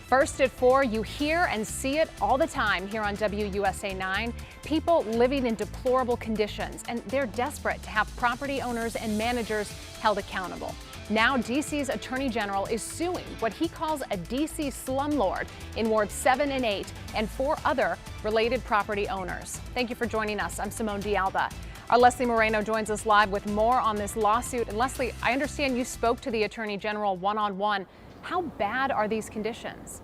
First at 4, you hear and see it all the time here on WUSA 9. People living in deplorable conditions, and they're desperate to have property owners and managers held accountable. Now, D.C.'s Attorney General is suing what he calls a D.C. slumlord in Wards 7 and 8 and 4 other related property owners. Thank you for joining us. I'm Simone D'Alba. Our Leslie Moreno joins us live with more on this lawsuit. And Leslie, I understand you spoke to the Attorney General one-on-one. How bad are these conditions?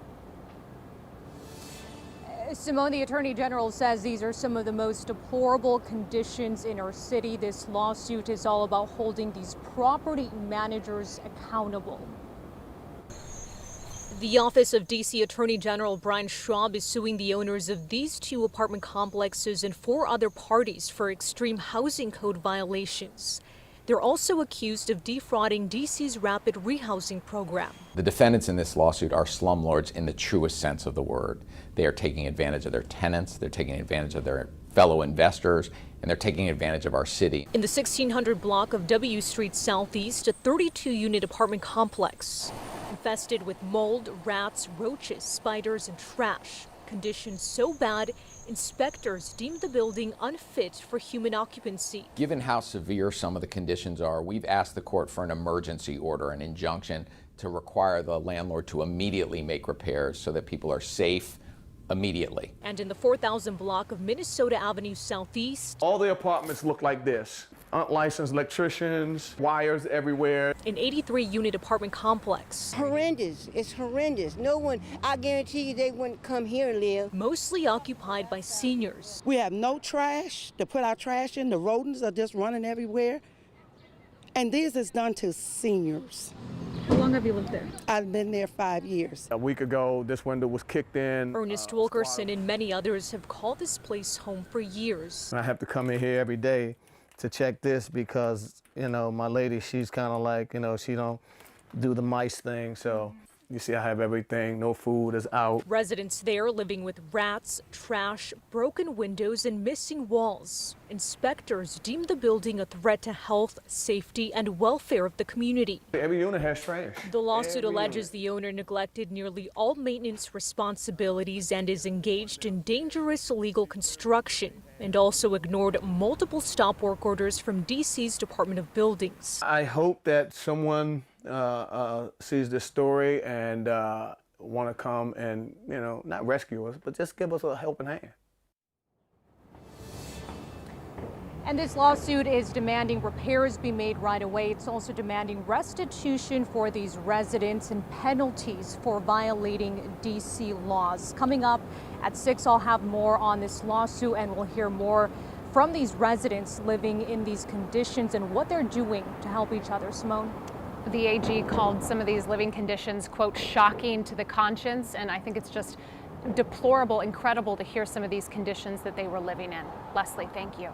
Simone, the Attorney General says these are some of the most deplorable conditions in our city. This lawsuit is all about holding these property managers accountable. The Office of D.C. Attorney General Brian Schwab is suing the owners of these 2 apartment complexes and 4 other parties for extreme housing code violations. They're also accused of defrauding D.C.'s rapid rehousing program. The defendants in this lawsuit are slumlords in the truest sense of the word. They are taking advantage of their tenants, they're taking advantage of their fellow investors, and they're taking advantage of our city. In the 1600 block of W Street Southeast, a 32-unit apartment complex infested with mold, rats, roaches, spiders, and trash. Conditions so bad, inspectors deemed the building unfit for human occupancy. Given how severe some of the conditions are, we've asked the court for an emergency order, an injunction to require the landlord to immediately make repairs so that people are safe immediately. And in the 4000 block of Minnesota Avenue Southeast, all the apartments look like this. Unlicensed electricians, wires everywhere. An 83-unit apartment complex. Horrendous. It's horrendous. No one, I guarantee you they wouldn't come here and live. Mostly occupied by seniors. We have no trash to put our trash in. The rodents are just running everywhere. And this is done to seniors. How long have you lived there? I've been there 5 years. A week ago, this window was kicked in. Ernest Wilkerson and many others have called this place home for years. I have to come in here every day to check this because, you know, my lady, she's kind of like, you know, she don't do the mice thing. So you see, I have everything. No food is out. Residents there living with rats, trash, broken windows, and missing walls. Inspectors deemed the building a threat to health, safety, and welfare of the community. Every unit has trash. The lawsuit alleges the owner neglected nearly all maintenance responsibilities and is engaged in dangerous illegal construction, and also ignored multiple stop work orders from D.C.'s Department of Buildings. I hope that someone sees this story and want to come and, you know, not rescue us, but just give us a helping hand. And this lawsuit is demanding repairs be made right away. It's also demanding restitution for these residents and penalties for violating D.C. laws. Coming up at 6, I'll have more on this lawsuit, and we'll hear more from these residents living in these conditions and what they're doing to help each other. Simone? The AG called some of these living conditions, quote, shocking to the conscience, and I think it's just deplorable, incredible to hear some of these conditions that they were living in. Leslie, thank you.